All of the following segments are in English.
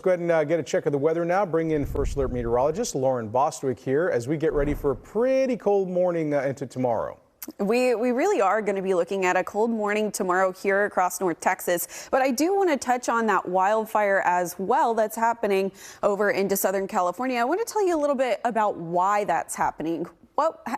Go ahead and get a check of the weather now. Bring in First Alert meteorologist Lauren Bostwick here as we get ready for a pretty cold morning into tomorrow. We really are going to be looking at a cold morning tomorrow here across North Texas. But I do want to touch on that wildfire as well that's happening over into Southern California. I want to tell you a little bit about why that's happening.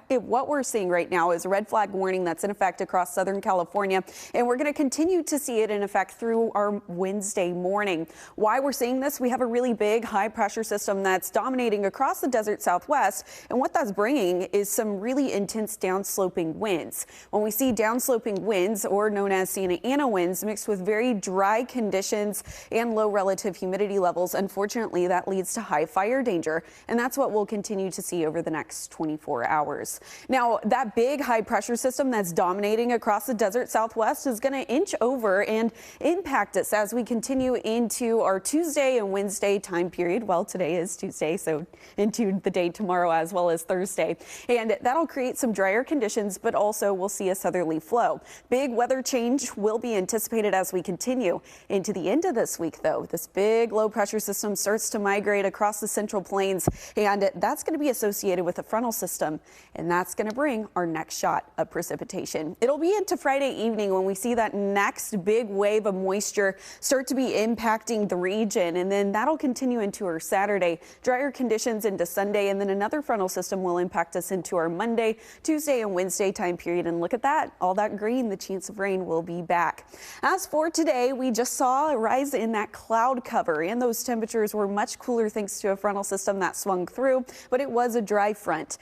What we're seeing right now is a red flag warning that's in effect across Southern California, and we're going to continue to see it in effect through our Wednesday morning. Why we're seeing this? We have a really big high pressure system that's dominating across the desert Southwest, and what that's bringing is some really intense downsloping winds. When we see downsloping winds, or known as Santa Ana winds, mixed with very dry conditions and low relative humidity levels, unfortunately that leads to high fire danger, and that's what we'll continue to see over the next 24 hours. Now, that big high pressure system that's dominating across the desert Southwest is going to inch over and impact us as we continue into our Tuesday and Wednesday time period. Well, today is Tuesday, so into the day tomorrow as well as Thursday. And that'll create some drier conditions, but also we'll see a southerly flow. Big weather change will be anticipated as we continue into the end of this week, though. This big low pressure system starts to migrate across the central plains, and that's going to be associated with a frontal system. And that's going to bring our next shot of precipitation. It'll be into Friday evening when we see that next big wave of moisture start to be impacting the region. And then that'll continue into our Saturday, drier conditions into Sunday. And then another frontal system will impact us into our Monday, Tuesday and Wednesday time period. And look at that, all that green, the chance of rain will be back. As for today, we just saw a rise in that cloud cover, and those temperatures were much cooler thanks to a frontal system that swung through, but it was a dry front.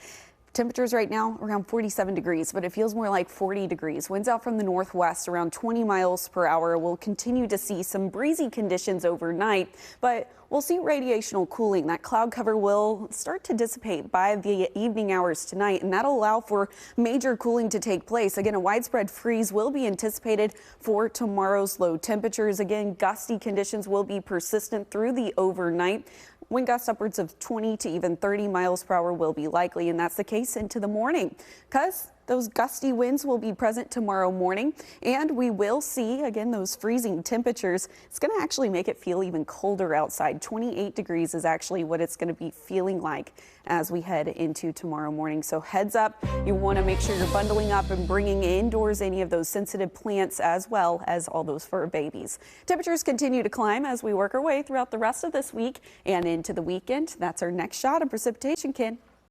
Temperatures right now around 47 degrees, but it feels more like 40 degrees. Winds out from the northwest around 20 miles per hour. We'll continue to see some breezy conditions overnight, but we'll see radiational cooling. That cloud cover will start to dissipate by the evening hours tonight, and that'll allow for major cooling to take place. Again, a widespread freeze will be anticipated for tomorrow's low temperatures. Again, gusty conditions will be persistent through the overnight. Wind gusts upwards of 20 to even 30 miles per hour will be likely, and that's the case into the morning because those gusty winds will be present tomorrow morning, and we will see, again, those freezing temperatures. It's going to actually make it feel even colder outside. 28 degrees is actually what it's going to be feeling like as we head into tomorrow morning. So heads up, you want to make sure you're bundling up and bringing indoors any of those sensitive plants as well as all those fur babies. Temperatures continue to climb as we work our way throughout the rest of this week and into the weekend. That's our next shot of precipitation, Ken.